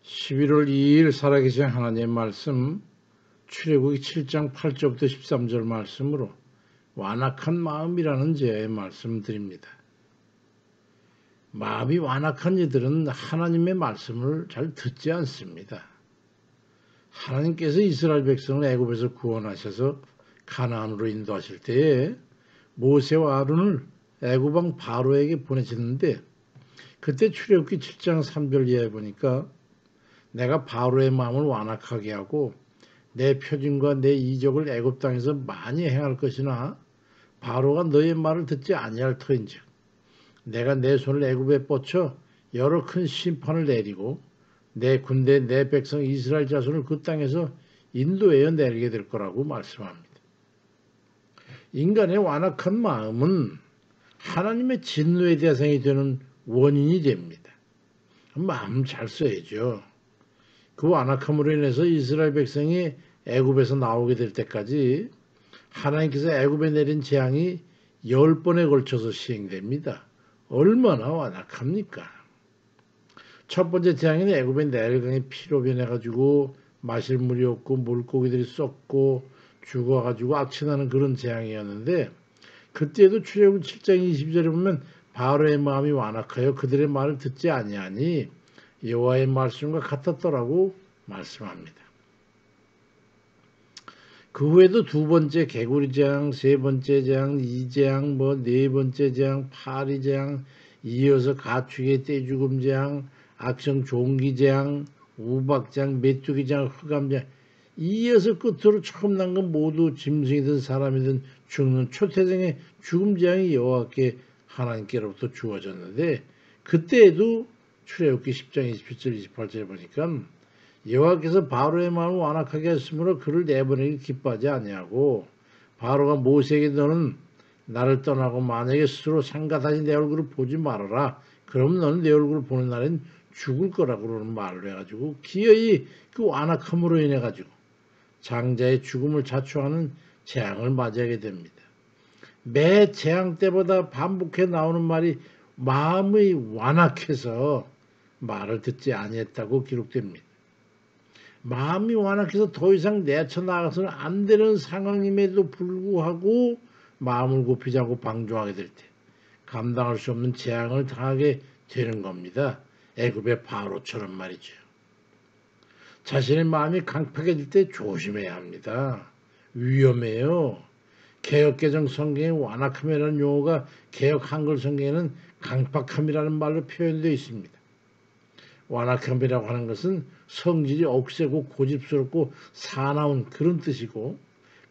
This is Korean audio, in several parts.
11월 2일 살아계신 하나님의 말씀 출애굽기 7장 8절부터 13절 말씀으로 완악한 마음이라는 제의 말씀드립니다. 마음이 완악한 이들은 하나님의 말씀을 잘 듣지 않습니다. 하나님께서 이스라엘 백성을 애굽에서 구원하셔서 가나안으로 인도하실 때에 모세와 아론을 애굽 왕 바로에게 보내셨는데 그때 출애굽기 7장 3절 이하에 보니까 내가 바로의 마음을 완악하게 하고 내 표징과 내 이적을 애굽 땅에서 많이 행할 것이나 바로가 너의 말을 듣지 아니할 터인즉 내가 내 손을 애굽에 뻗쳐 여러 큰 심판을 내리고 내 군대 내 백성 이스라엘 자손을 그 땅에서 인도하여 내리게 될 거라고 말씀합니다. 인간의 완악한 마음은 하나님의 진노의 대상이 되는 원인이 됩니다. 마음 잘 써야죠. 그 완악함으로 인해서 이스라엘 백성이 애굽에서 나오게 될 때까지 하나님께서 애굽에 내린 재앙이 10번에 걸쳐서 시행됩니다. 얼마나 완악합니까? 첫 번째 재앙은 애굽의 나일강이 피로 변해가지고 마실 물이 없고 물고기들이 썩고 죽어가지고 악취나는 그런 재앙이었는데 그때도 출애굽 7장 22절에 보면 바로의 마음이 완악하여 그들의 말을 듣지 아니하니 여호와의 말씀과 같았더라고 말씀합니다. 그 후에도 두 번째 개구리 재앙, 세 번째 재앙, 이 재앙, 네 번째 재앙, 파리 재앙, 이어서 가축의 떼죽음 재앙, 악성 종기 재앙, 우박 재앙, 메뚜기 재앙, 흑암 재앙, 이어서 끝으로 처음 난 건 모두 짐승이든 사람이든 죽는 초태생의 죽음 재앙이 여호와께 하나님께로부터 주어졌는데 그때에도 출애굽기 10장 27절 28절에 보니까 여호와께서 바로의 마음을 완악하게 했으므로 그를 내보내기 기뻐하지 아니하고 바로가 모세에게 너는 나를 떠나고 만약에 스스로 상가다시 내 얼굴을 보지 말아라. 그럼 너는 내 얼굴을 보는 날엔 죽을 거라고 그러는 말을 해가지고 기어이 그 완악함으로 인해 가지고 장자의 죽음을 자초하는 재앙을 맞이하게 됩니다. 매 재앙 때보다 반복해 나오는 말이 마음이 완악해서 말을 듣지 아니했다고 기록됩니다. 마음이 완악해서 더 이상 내쳐나가서는 안 되는 상황임에도 불구하고 마음을 굽히지 않고 방종하게 될 때 감당할 수 없는 재앙을 당하게 되는 겁니다. 애굽의 바로처럼 말이죠. 자신의 마음이 강팍해질 때 조심해야 합니다. 위험해요. 개역개정 성경에 완악함이라는 용어가 개역 한글 성경에는 강팍함이라는 말로 표현되어 있습니다. 완악함이라고 하는 것은 성질이 억세고 고집스럽고 사나운 그런 뜻이고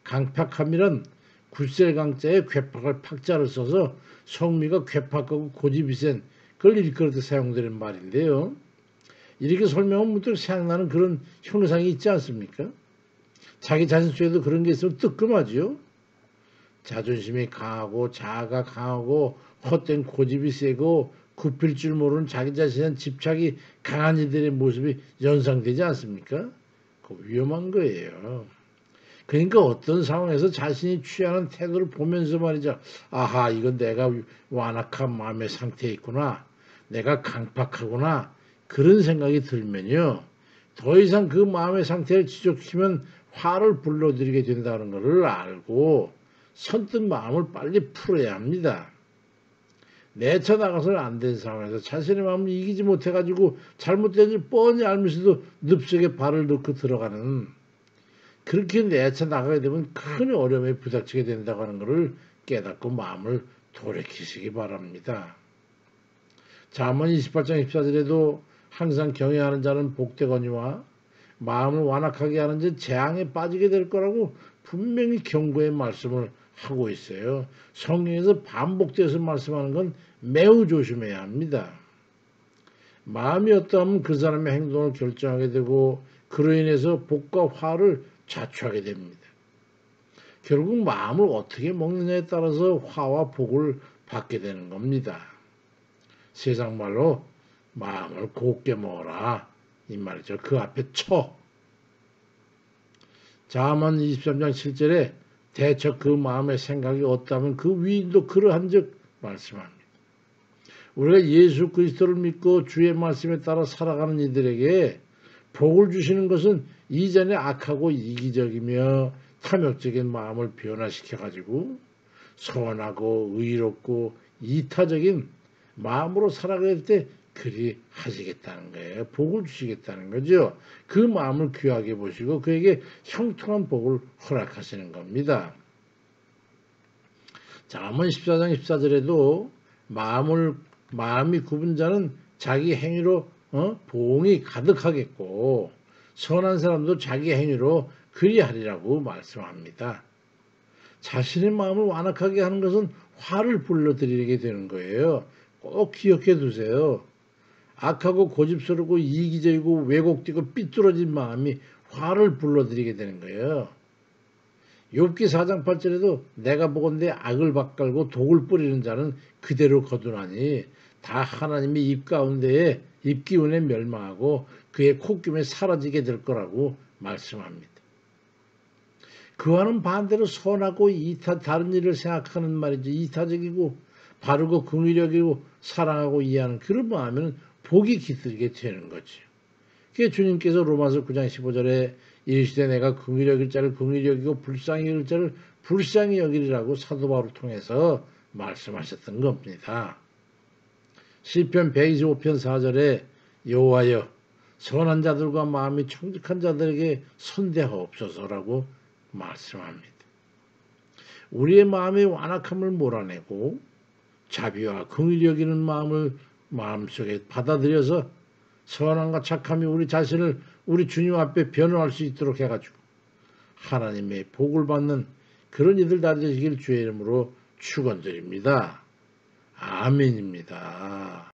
강팍함이란 굿셀강자에 괴팍을 팍자를 써서 성미가 괴팍하고 고집이 센 그걸 일컬을 때 사용되는 말인데요. 이렇게 설명하면 문득 생각나는 그런 형상이 있지 않습니까? 자기 자신 속에도 그런 게 있으면 뜨끔하지요. 자존심이 강하고 자아가 강하고 헛된 고집이 세고 굽힐 줄 모르는 자기 자신에 집착이 강한 이들의 모습이 연상되지 않습니까? 그 위험한 거예요. 그러니까 어떤 상황에서 자신이 취하는 태도를 보면서 말이죠. 아하, 이건 내가 완악한 마음의 상태에 있구나. 내가 강팍하구나. 그런 생각이 들면요. 더 이상 그 마음의 상태를 지적시키면 화를 불러들이게 된다는 것을 알고 선뜻 마음을 빨리 풀어야 합니다. 내쳐 나가서는 안 된 상황에서 자신의 마음을 이기지 못해가지고 잘못된 줄 뻔히 알면서도 늪속에 발을 넣고 들어가는 그렇게 내쳐 나가게 되면 큰 어려움에 부닥치게 된다고 하는 것을 깨닫고 마음을 돌이키시기 바랍니다. 잠언 28장 14절에도 항상 경외하는 자는 복되거니와 마음을 완악하게 하는 자 재앙에 빠지게 될 거라고 분명히 경고의 말씀을 하고 있어요. 성경에서 반복돼서 말씀하는 건 매우 조심해야 합니다. 마음이 어떠하면 그 사람의 행동을 결정하게 되고 그로 인해서 복과 화를 자초하게 됩니다. 결국 마음을 어떻게 먹느냐에 따라서 화와 복을 받게 되는 겁니다. 세상 말로 마음을 곱게 먹어라 이 말이죠. 그 앞에 쳐. 잠언 23장 7절에 대처 그 마음의 생각이 없다면 그 위인도 그러한즉 말씀합니다. 우리가 예수 그리스도를 믿고 주의 말씀에 따라 살아가는 이들에게 복을 주시는 것은 이전에 악하고 이기적이며 탐욕적인 마음을 변화시켜 가지고 선하고 의롭고 이타적인 마음으로 살아갈 때 그리 하시겠다는 거예요. 복을 주시겠다는 거죠. 그 마음을 귀하게 보시고 그에게 형통한 복을 허락하시는 겁니다. 잠언 14장 14절에도 마음이 굽은 자는 자기 행위로 보응이 가득하겠고 선한 사람도 자기 행위로 그리하리라고 말씀합니다. 자신의 마음을 완악하게 하는 것은 화를 불러들이게 되는 거예요. 꼭 기억해 두세요. 악하고 고집스럽고 이기적이고 왜곡되고 삐뚤어진 마음이 화를 불러들이게 되는 거예요. 욥기 4장 8절에도 내가 보건대 악을 밭갈고 독을 뿌리는 자는 그대로 거두나니 다 하나님의 입 가운데에 입기운에 멸망하고 그의 콧김에 사라지게 될 거라고 말씀합니다. 그와는 반대로 선하고 다른 일을 생각하는 말이죠. 이타적이고 바르고 긍의력이고 사랑하고 이해하는 그런 마음에는 복이 깃들게 되는 거죠. 그게 주님께서 로마서 9장 15절에 이르시되 내가 긍의히 여길 자를 긍의히 여기고 불쌍히 여길 자를 불쌍히 여기리라고 사도 바울을 통해서 말씀하셨던 겁니다. 시편 125편 4절에 여호와여 선한 자들과 마음이 청직한 자들에게 선대하옵소서라고 말씀합니다. 우리의 마음의 완악함을 몰아내고 자비와 긍의히 여기는 마음을 마음속에 받아들여서 선함과 착함이 우리 자신을 우리 주님 앞에 변호할 수 있도록 해가지고 하나님의 복을 받는 그런 이들 다 되시길 주의 이름으로 축원드립니다. 아멘입니다.